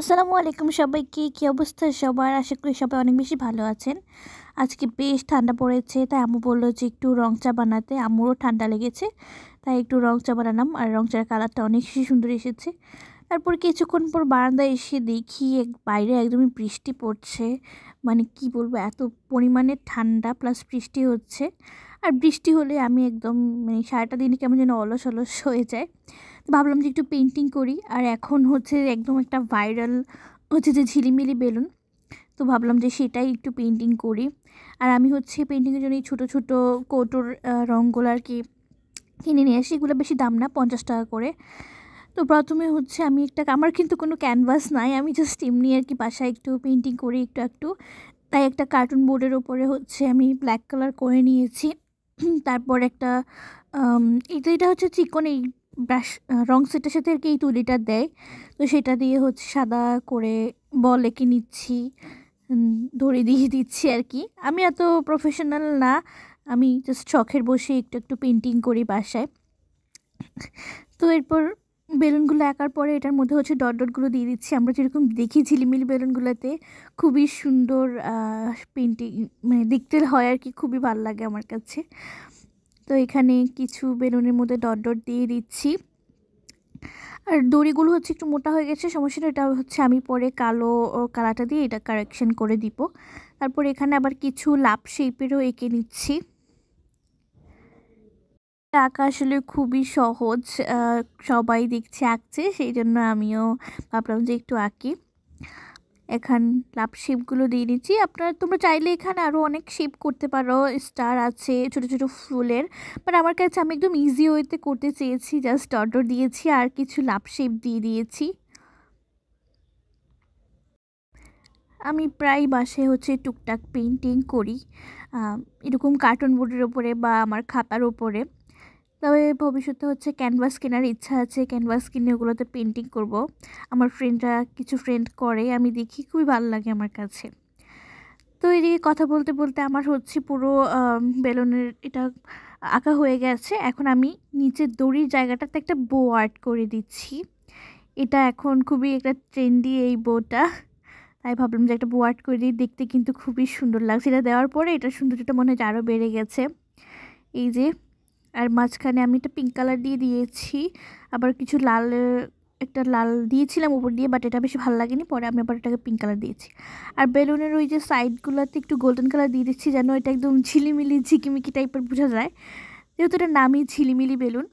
আসসালামু আলাইকুম সবাইকে। কী অবস্থা সবার? আশা করি সবাই অনেক বেশি ভালো আছেন। আজকে বেশ ঠান্ডা পড়েছে, তাই আম্মু বলল যে একটু রং চা বানাতে। আম্মুরও ঠান্ডা লেগেছে, তাই একটু রং চা বানালাম। আর রং চার কালারটা অনেক বেশি সুন্দর এসেছে। তারপর কিছুক্ষণ পর বারান্দায় এসে দেখি বাইরে একদমই বৃষ্টি পড়ছে। মানে কি বলবো, এত পরিমাণে ঠান্ডা প্লাস বৃষ্টি হচ্ছে। আর বৃষ্টি হলে আমি একদম মানে সারাটা দিন কেমন যেন অলস অলস হয়ে যায়। তো ভাবলাম যে একটু পেন্টিং করি। আর এখন হচ্ছে একদম একটা ভাইরাল হচ্ছে যে ঝিলিমিলি বেলুন। তো ভাবলাম যে সেটাই একটু পেন্টিং করি। আর আমি হচ্ছে পেন্টিংয়ের জন্য এই ছোটো ছোটো কৌটোর রঙগুলো আর কি কিনে নিয়ে আসি। এগুলো বেশি দাম না, 50 টাকা করে। তো প্রথমে হচ্ছে আমি আমার কিন্তু কোনো ক্যানভাস নাই, আমি জাস্ট এমনি আর কি বাসায় একটু পেন্টিং করি একটু একটু। তাই একটা কার্টুন বোর্ডের ওপরে হচ্ছে আমি ব্ল্যাক কালার করে নিয়েছি। তারপর একটা এটা হচ্ছে চিকন এই ব্রাশ রং সেটের সাথে আর কি এই তুলিটা দেয়। তো সেটা দিয়ে হচ্ছে সাদা করে বল এঁকে নিচ্ছি, দড়ি দিয়ে দিচ্ছি আর কি। আমি এত প্রফেশনাল না, আমি জাস্ট শখের বসে একটু একটু পেন্টিং করি বাসায়। তো এরপর বেলুনগুলো আঁকার পরে এটার মধ্যে হচ্ছে ডট ডটগুলো দিয়ে দিচ্ছি। আমরা যেরকম দেখি ঝিলিমিলি বেলুনগুলোতে খুবই সুন্দর পেন্টিং মানে দেখতে হয় আর কি, খুবই ভালো লাগে আমার কাছে। তো এখানে কিছু বেলুনের মধ্যে ডট ডট দিয়ে দিচ্ছি। আর দড়িগুলো হচ্ছে একটু মোটা হয়ে গেছে, সমস্যা নেই, এটা হচ্ছে আমি পরে কালো কালারটা দিয়ে এটা কারেকশন করে দিব। তারপর এখানে আবার কিছু লাভ শেপেরও এঁকে নিচ্ছি। আঁকা আসলে খুবই সহজ, সবাই দেখছে আঁকছে, সেই জন্য আমিও ভাবলাম যে একটু আঁকি। এখান লাভ শেপগুলো দিয়ে নিচ্ছি। তোমরা চাইলে এখানে আরও অনেক শেপ করতে পারো, স্টার আছে, ছোট ছোট ফুলের। বাট আমার কাছে আমি একদম ইজি ওয়েতে করতে চেয়েছি, জাস্ট অর্ডার দিয়েছি আর কিছু লাভ শেপ দিয়ে দিয়েছি। আমি প্রায় বাসায় হচ্ছে টুকটাক পেন্টিং করি, এরকম কার্টুন বোর্ডের ওপরে বা আমার খাতার ওপরে। তবে ভবিষ্যতে হচ্ছে ক্যানভাস কেনার ইচ্ছা আছে, ক্যানভাস কিনে ওগুলোতে পেন্টিং করব। আমার কিছু ফ্রেন্ড করে, আমি দেখি খুবই ভালো লাগে আমার কাছে। তো এদিকে কথা বলতে বলতে আমার হচ্ছে পুরো বেলুনের এটা আঁকা হয়ে গেছে। এখন আমি নিচের দড়ির জায়গাটাতে একটা বো আর্ট করে দিচ্ছি। এটা এখন খুবই একটা ট্রেন্ডি এই বোটা, তাই ভাবলাম যে একটা বো আর্ট করে দিই, দেখতে কিন্তু খুবই সুন্দর লাগছে। এটা দেওয়ার পরে এটার সৌন্দর্যটা মনে হয় আরও বেড়ে গেছে। এই যে, আর মাঝখানে আমি একটা পিঙ্ক কালার দিয়ে দিয়েছি, আবার কিছু একটা লাল দিয়েছিলাম উপর দিয়ে, বাট এটা বেশি ভালো লাগেনি, পরে আমি আবার এটাকে পিঙ্ক কালার দিয়েছি। আর বেলুনের ওই যে সাইডগুলোতে একটু গোল্ডেন কালার দিয়ে দিচ্ছি, যেন এটা একদম ঝিলিমিলি ঝিকিমিকি টাইপের বোঝা যায়, যেহেতু এটার নামই ঝিলিমিলি বেলুন,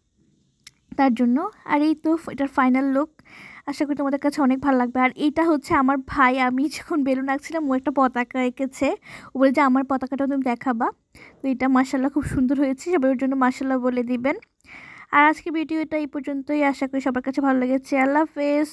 তার জন্য। আর এই তো এটার ফাইনাল লুক, আশা করি তোমাদের কাছে অনেক ভালো লাগবে। আর এইটা হচ্ছে আমার ভাই, আমি যখন বেলুন আঁকছিলাম ও একটা পতাকা এঁকেছে, ও বলে যে আমার পতাকাটাও তুমি দেখাবা। তো এটা মাশাআল্লাহ খুব সুন্দর হয়েছে, সবাই ওর জন্য মাশাআল্লাহ বলে দিবেন। আর আজকে ভিডিওটা এই পর্যন্তই, আশা করি সবার কাছে ভালো লেগেছে। আল্লাহ হাফেজ।